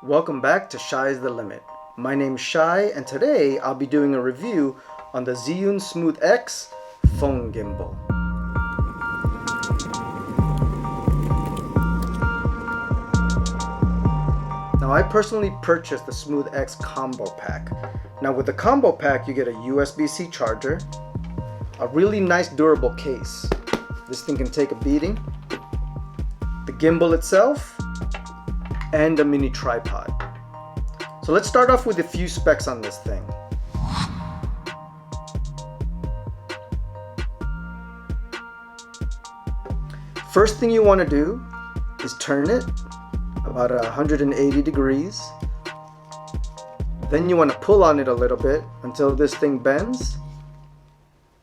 Welcome back to Shy's the Limit. My name's Shy, and today I'll be doing a review on the Zhiyun Smooth X phone gimbal. Now I personally purchased the Smooth X combo pack. Now with the combo pack you get a USB-C charger, a really nice durable case. This thing can take a beating, the gimbal itself, and a mini tripod. So let's start off with a few specs on this thing. First thing you want to do is turn it about 180 degrees. Then you want to pull on it a little bit until this thing bends.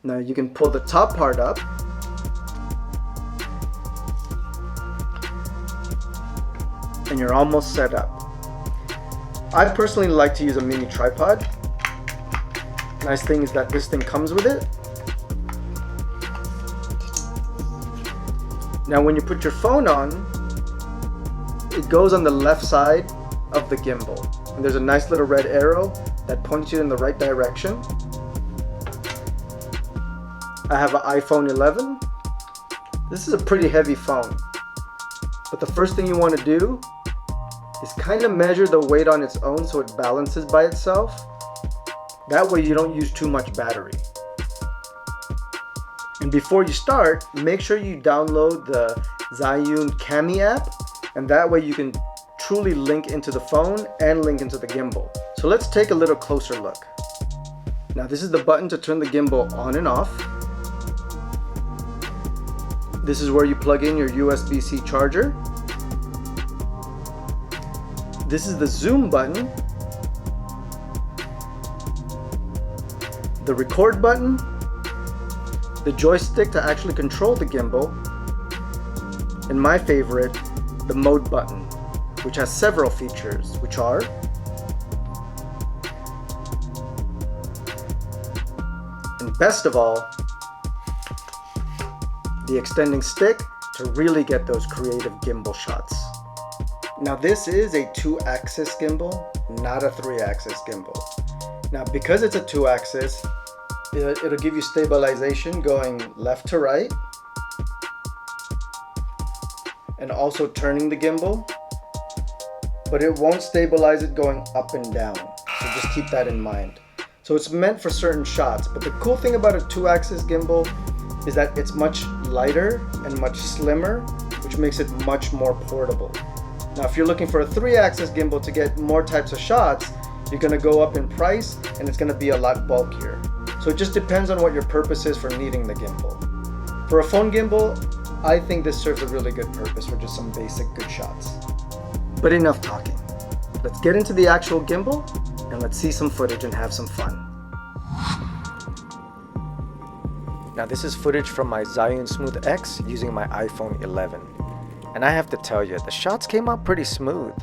Now you can pull the top part up. And you're almost set up. I personally like to use a mini tripod. Nice thing is that this thing comes with it. Now when you put your phone on, it goes on the left side of the gimbal. And there's a nice little red arrow that points you in the right direction. I have an iPhone 11. This is a pretty heavy phone. But the first thing you want to do is kind of measure the weight on its own so it balances by itself. That way you don't use too much battery. And before you start, make sure you download the Zhiyun Cami app, and that way you can truly link into the phone and link into the gimbal. So let's take a little closer look. Now this is the button to turn the gimbal on and off. This is where you plug in your USB-C charger. This is the zoom button, the record button, the joystick to actually control the gimbal, and my favorite, the mode button, which has several features, which are and best of all, the extending stick to really get those creative gimbal shots. Now this is a 2-axis gimbal, not a 3-axis gimbal. Now because it's a 2-axis, it'll give you stabilization going left to right, and also turning the gimbal, but it won't stabilize it going up and down, so just keep that in mind. So it's meant for certain shots, but the cool thing about a 2-axis gimbal is that it's much lighter and much slimmer, which makes it much more portable. Now if you're looking for a 3-axis gimbal to get more types of shots, you're going to go up in price and it's going to be a lot bulkier. So it just depends on what your purpose is for needing the gimbal. For a phone gimbal, I think this serves a really good purpose for just some basic good shots. But enough talking. Let's get into the actual gimbal and let's see some footage and have some fun. Now this is footage from my Zhiyun Smooth X using my iPhone 11. And I have to tell you, the shots came out pretty smooth.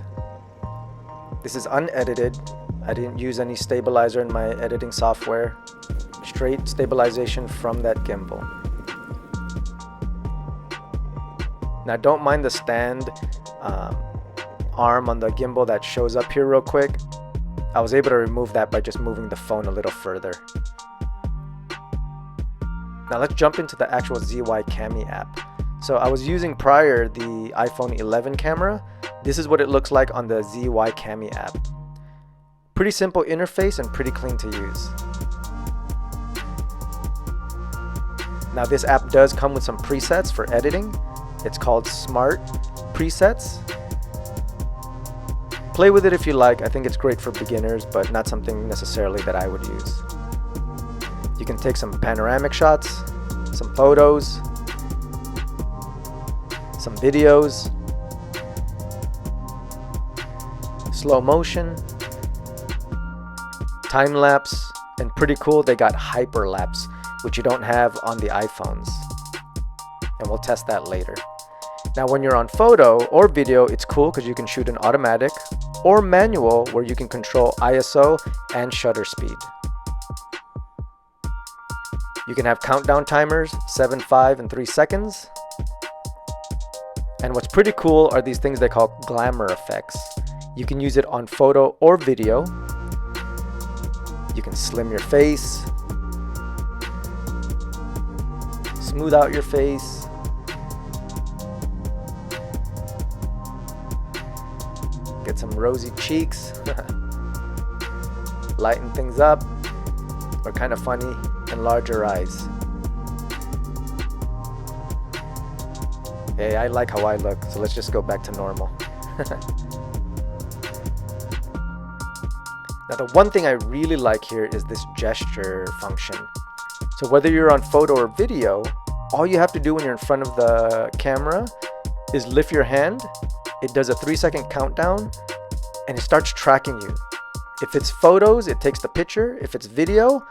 This is unedited. I didn't use any stabilizer in my editing software. Straight stabilization from that gimbal. Now don't mind the stand arm on the gimbal that shows up here real quick. I was able to remove that by just moving the phone a little further. Now let's jump into the actual ZY Cami app. So I was using prior the iPhone 11 camera. This is what it looks like on the ZY Cami app. Pretty simple interface and pretty clean to use. Now this app does come with some presets for editing. It's called Smart Presets. Play with it if you like. I think it's great for beginners, but not something necessarily that I would use. You can take some panoramic shots, some photos, some videos, slow motion, time lapse, and pretty cool, they got hyperlapse, which you don't have on the iPhones. And we'll test that later. Now when you're on photo or video, it's cool because you can shoot in automatic or manual where you can control ISO and shutter speed. You can have countdown timers, 7, 5, and 3 seconds. And what's pretty cool are these things they call glamour effects. You can use it on photo or video. You can slim your face, smooth out your face. Get some rosy cheeks, lighten things up, or kind of funny, enlarge your eyes. Hey, I like how I look, so let's just go back to normal. Now the one thing I really like here is this gesture function. So whether you're on photo or video, all you have to do when you're in front of the camera is lift your hand. It does a 3-second countdown and it starts tracking you. If it's photos, it takes the picture. If it's video,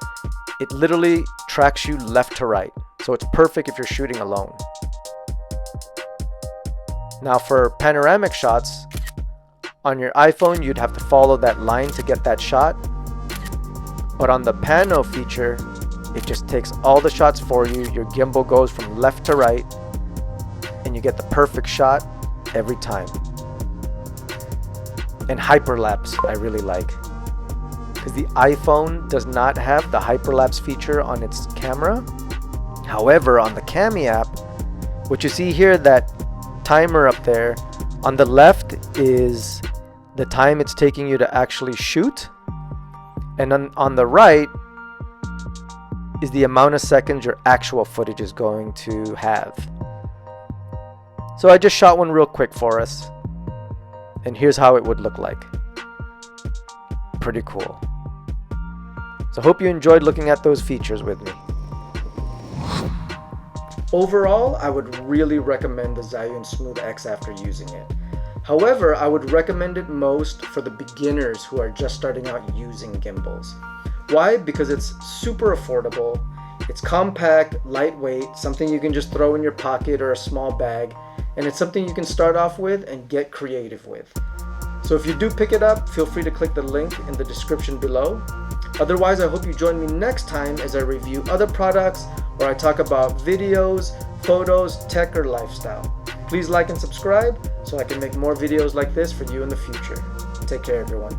it literally tracks you left to right. So it's perfect if you're shooting alone. Now for panoramic shots, on your iPhone, you'd have to follow that line to get that shot. But on the pano feature, it just takes all the shots for you. Your gimbal goes from left to right and you get the perfect shot every time. And hyperlapse I really like, because the iPhone does not have the hyperlapse feature on its camera. However, on the Cami app, what you see here, that timer up there, on the left is the time it's taking you to actually shoot, and on the right is the amount of seconds your actual footage is going to have. So I just shot one real quick for us, and here's how it would look like. Pretty cool. So hope you enjoyed looking at those features with me. Overall, I would really recommend the Zhiyun Smooth X after using it. However, I would recommend it most for the beginners who are just starting out using gimbals. Why? Because it's super affordable, it's compact, lightweight, something you can just throw in your pocket or a small bag, and it's something you can start off with and get creative with. So if you do pick it up, feel free to click the link in the description below. Otherwise, I hope you join me next time as I review other products or I talk about videos, photos, tech, or lifestyle. Please like and subscribe so I can make more videos like this for you in the future. Take care, everyone.